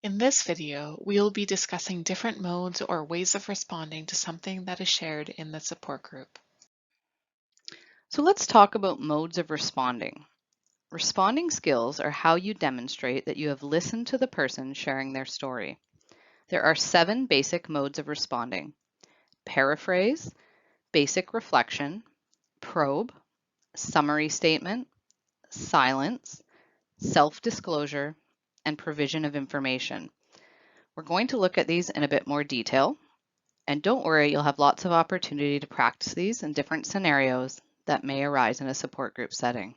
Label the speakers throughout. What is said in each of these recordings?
Speaker 1: In this video, we will be discussing different modes or ways of responding to something that is shared in the support group.
Speaker 2: So let's talk about modes of responding. Responding skills are how you demonstrate that you have listened to the person sharing their story. There are 7 basic modes of responding: paraphrase, basic reflection, probe, summary statement, silence, self-disclosure, and provision of information. We're going to look at these in a bit more detail. And don't worry, you'll have lots of opportunity to practice these in different scenarios that may arise in a support group setting.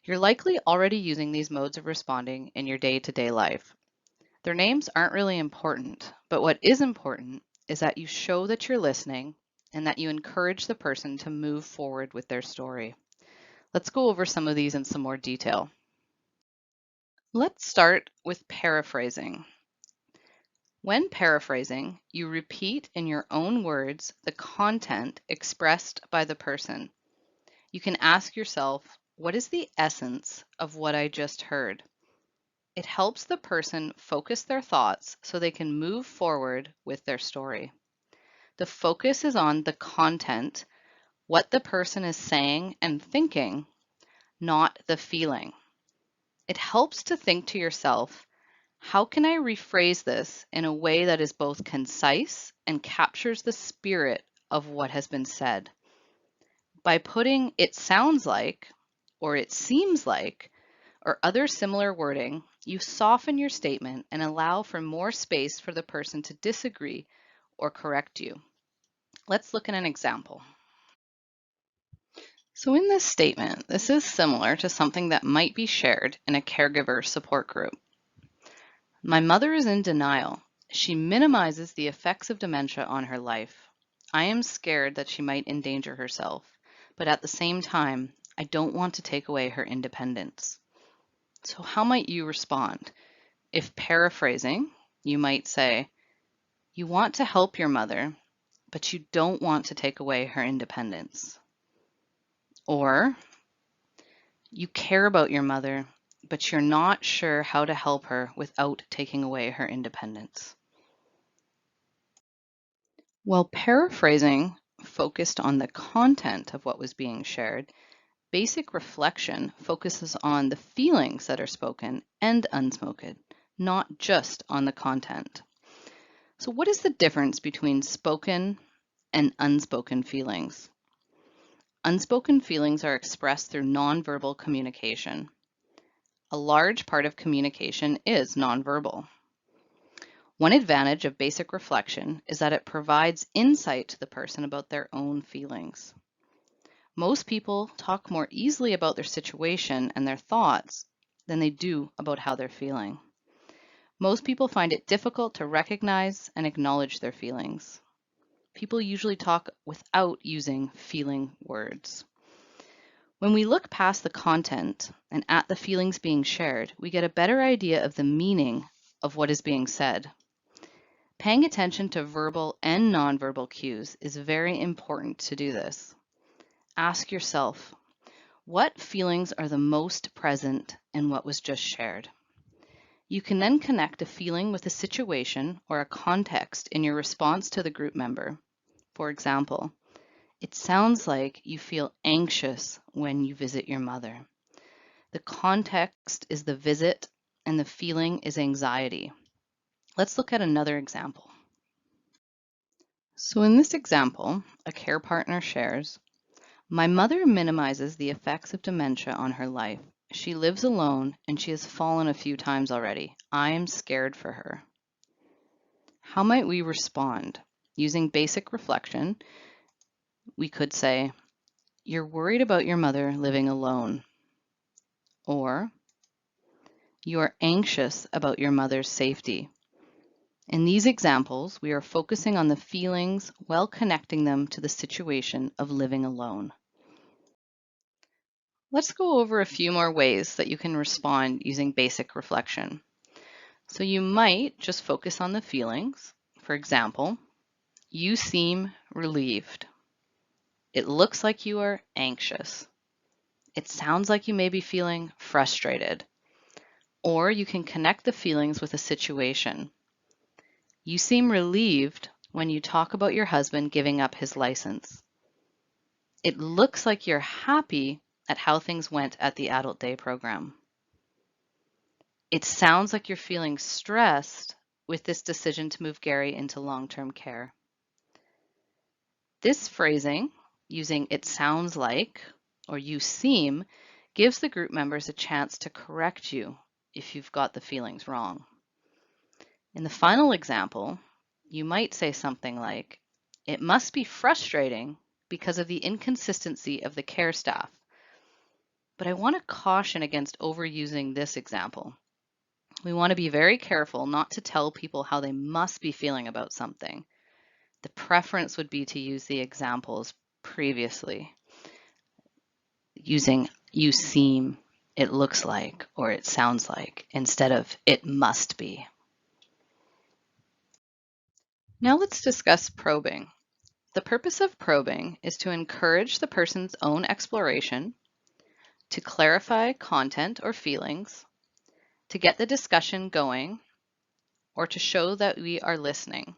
Speaker 2: You're likely already using these modes of responding in your day-to-day life. Their names aren't really important, but what is important is that you show that you're listening and that you encourage the person to move forward with their story. Let's go over some of these in some more detail. Let's start with paraphrasing. When paraphrasing, you repeat in your own words the content expressed by the person. You can ask yourself, what is the essence of what I just heard? It helps the person focus their thoughts so they can move forward with their story. The focus is on the content, what the person is saying and thinking, not the feeling. It helps to think to yourself, how can I rephrase this in a way that is both concise and captures the spirit of what has been said? By putting "it sounds like" or "it seems like" or other similar wording, you soften your statement and allow for more space for the person to disagree or correct you. Let's look at an example. So in this statement, this is similar to something that might be shared in a caregiver support group. My mother is in denial. She minimizes the effects of dementia on her life. I am scared that she might endanger herself, but at the same time, I don't want to take away her independence. So how might you respond? If paraphrasing, you might say, you want to help your mother, but you don't want to take away her independence. Or, you care about your mother, but you're not sure how to help her without taking away her independence. While paraphrasing focused on the content of what was being shared, basic reflection focuses on the feelings that are spoken and unspoken, not just on the content. So what is the difference between spoken and unspoken feelings? Unspoken feelings are expressed through nonverbal communication. A large part of communication is nonverbal. One advantage of basic reflection is that it provides insight to the person about their own feelings. Most people talk more easily about their situation and their thoughts than they do about how they're feeling. Most people find it difficult to recognize and acknowledge their feelings. People usually talk without using feeling words. When we look past the content and at the feelings being shared, we get a better idea of the meaning of what is being said. Paying attention to verbal and nonverbal cues is very important to do this. Ask yourself, what feelings are the most present in what was just shared? You can then connect a feeling with a situation or a context in your response to the group member. For example, it sounds like you feel anxious when you visit your mother. The context is the visit and the feeling is anxiety. Let's look at another example. So in this example, a care partner shares, my mother minimizes the effects of dementia on her life. She lives alone and she has fallen a few times already. I am scared for her. How might we respond? Using basic reflection, we could say, you're worried about your mother living alone. Or, you are anxious about your mother's safety. In these examples, we are focusing on the feelings while connecting them to the situation of living alone. Let's go over a few more ways that you can respond using basic reflection. So you might just focus on the feelings. For example, you seem relieved. It looks like you are anxious. It sounds like you may be feeling frustrated. Or you can connect the feelings with a situation. You seem relieved when you talk about your husband giving up his license. It looks like you're happy at how things went at the Adult Day program. It sounds like you're feeling stressed with this decision to move Gary into long-term care. This phrasing, using it sounds like or you seem, gives the group members a chance to correct you if you've got the feelings wrong. In the final example, you might say something like, "It must be frustrating because of the inconsistency of the care staff." But I want to caution against overusing this example. We want to be very careful not to tell people how they must be feeling about something. The preference would be to use the examples previously, using you seem, it looks like, or it sounds like, instead of it must be. Now let's discuss probing. The purpose of probing is to encourage the person's own exploration, to clarify content or feelings, to get the discussion going, or to show that we are listening.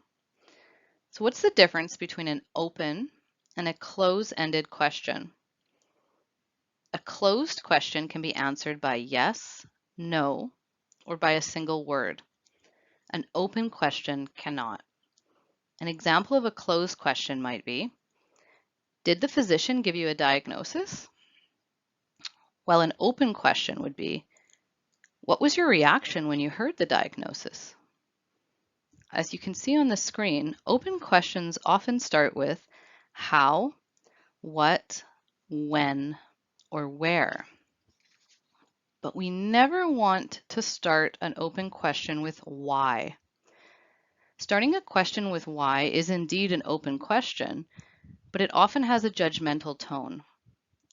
Speaker 2: So what's the difference between an open and a close-ended question? A closed question can be answered by yes, no, or by a single word. An open question cannot. An example of a closed question might be, did the physician give you a diagnosis? While an open question would be, what was your reaction when you heard the diagnosis? As you can see on the screen, open questions often start with how, what, when, or where. But we never want to start an open question with why. Starting a question with why is indeed an open question, but it often has a judgmental tone.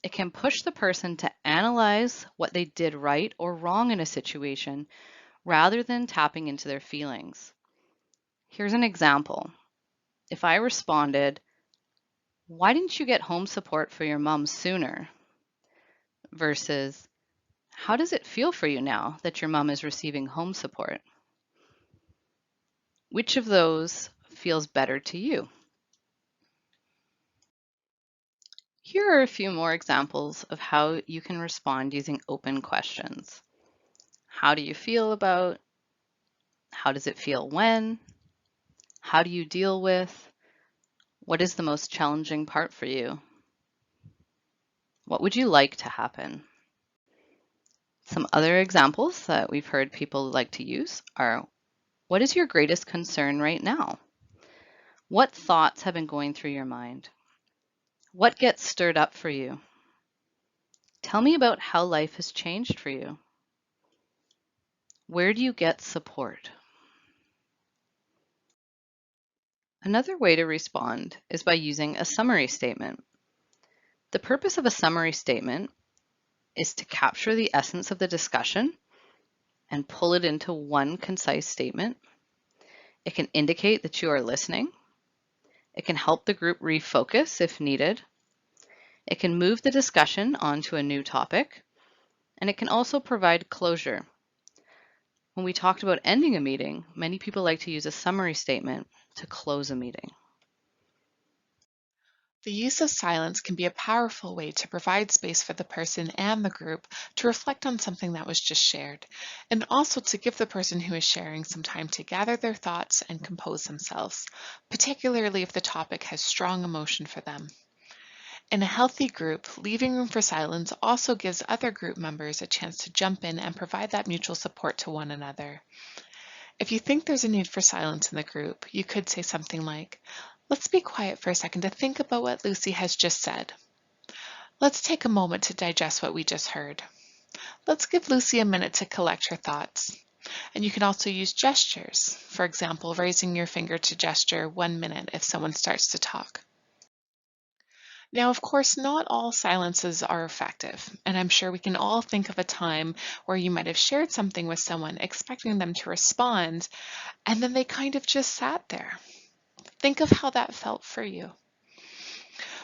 Speaker 2: It can push the person to analyze what they did right or wrong in a situation rather than tapping into their feelings. Here's an example. If I responded, "Why didn't you get home support for your mom sooner?" versus, "How does it feel for you now that your mom is receiving home support?" Which of those feels better to you? Here are a few more examples of how you can respond using open questions. How do you feel about? How does it feel when? How do you deal with? What is the most challenging part for you? What would you like to happen? Some other examples that we've heard people like to use are, what is your greatest concern right now? What thoughts have been going through your mind? What gets stirred up for you? Tell me about how life has changed for you. Where do you get support? Another way to respond is by using a summary statement. The purpose of a summary statement is to capture the essence of the discussion and pull it into one concise statement. It can indicate that you are listening. It can help the group refocus if needed. It can move the discussion onto a new topic, and it can also provide closure. When we talked about ending a meeting, many people like to use a summary statement to close a meeting.
Speaker 1: The use of silence can be a powerful way to provide space for the person and the group to reflect on something that was just shared, and also to give the person who is sharing some time to gather their thoughts and compose themselves, particularly if the topic has strong emotion for them. In a healthy group, leaving room for silence also gives other group members a chance to jump in and provide that mutual support to one another. If you think there's a need for silence in the group, you could say something like, "Let's be quiet for a second to think about what Lucy has just said. Let's take a moment to digest what we just heard. Let's give Lucy a minute to collect her thoughts." And you can also use gestures. For example, raising your finger to gesture 1 minute if someone starts to talk. Now, of course, not all silences are effective, and I'm sure we can all think of a time where you might have shared something with someone expecting them to respond, and then they kind of just sat there. Think of how that felt for you.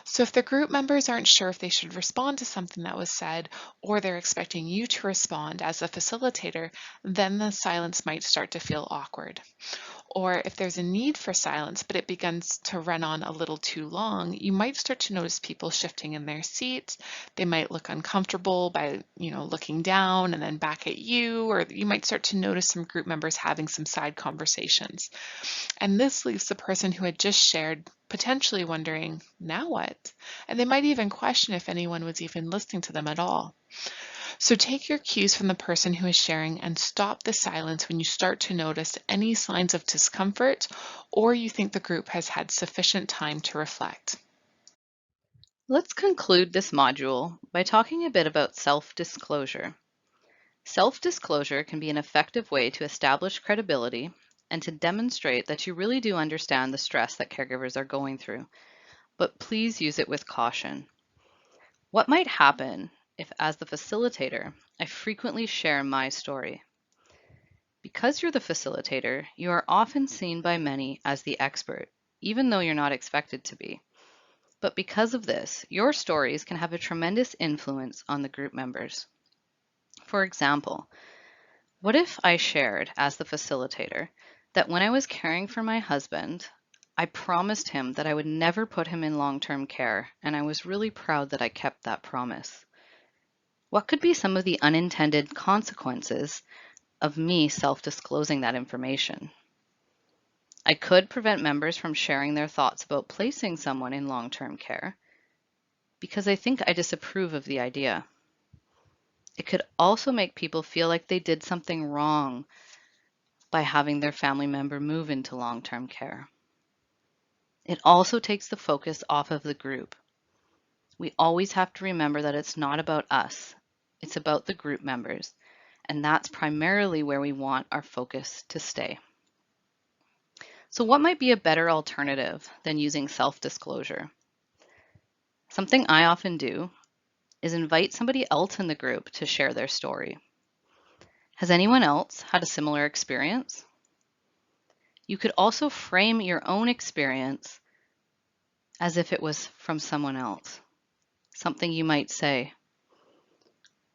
Speaker 1: So if the group members aren't sure if they should respond to something that was said, or they're expecting you to respond as a facilitator, then the silence might start to feel awkward. Or if there's a need for silence, but it begins to run on a little too long, you might start to notice people shifting in their seats. They might look uncomfortable by, looking down and then back at you, or you might start to notice some group members having some side conversations. And this leaves the person who had just shared potentially wondering, now what? And they might even question if anyone was even listening to them at all. So take your cues from the person who is sharing and stop the silence when you start to notice any signs of discomfort or you think the group has had sufficient time to reflect.
Speaker 2: Let's conclude this module by talking a bit about self-disclosure. Self-disclosure can be an effective way to establish credibility and to demonstrate that you really do understand the stress that caregivers are going through, but please use it with caution. What might happen if, as the facilitator, I frequently share my story? Because you're the facilitator, you are often seen by many as the expert, even though you're not expected to be. But because of this, your stories can have a tremendous influence on the group members. For example, what if I shared as the facilitator that when I was caring for my husband, I promised him that I would never put him in long-term care, and I was really proud that I kept that promise? What could be some of the unintended consequences of me self-disclosing that information? I could prevent members from sharing their thoughts about placing someone in long-term care because I think I disapprove of the idea. It could also make people feel like they did something wrong by having their family member move into long-term care. It also takes the focus off of the group. We always have to remember that it's not about us, it's about the group members, and that's primarily where we want our focus to stay. So what might be a better alternative than using self-disclosure? Something I often do is invite somebody else in the group to share their story. Has anyone else had a similar experience? You could also frame your own experience as if it was from someone else. Something you might say,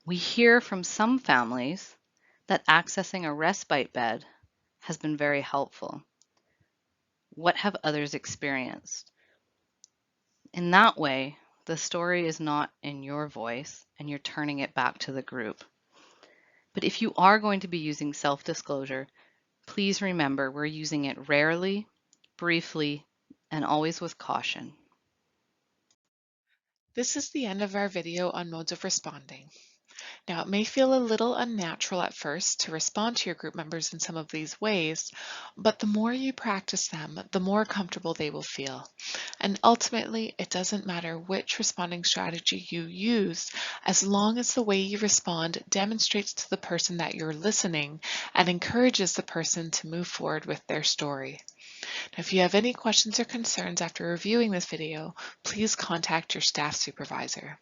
Speaker 2: we hear from some families that accessing a respite bed has been very helpful. What have others experienced? In that way, the story is not in your voice and you're turning it back to the group. But if you are going to be using self-disclosure, please remember we're using it rarely, briefly, and always with caution.
Speaker 1: This is the end of our video on modes of responding. Now, it may feel a little unnatural at first to respond to your group members in some of these ways, but the more you practice them, the more comfortable they will feel. And ultimately, it doesn't matter which responding strategy you use, as long as the way you respond demonstrates to the person that you're listening and encourages the person to move forward with their story. Now, if you have any questions or concerns after reviewing this video, please contact your staff supervisor.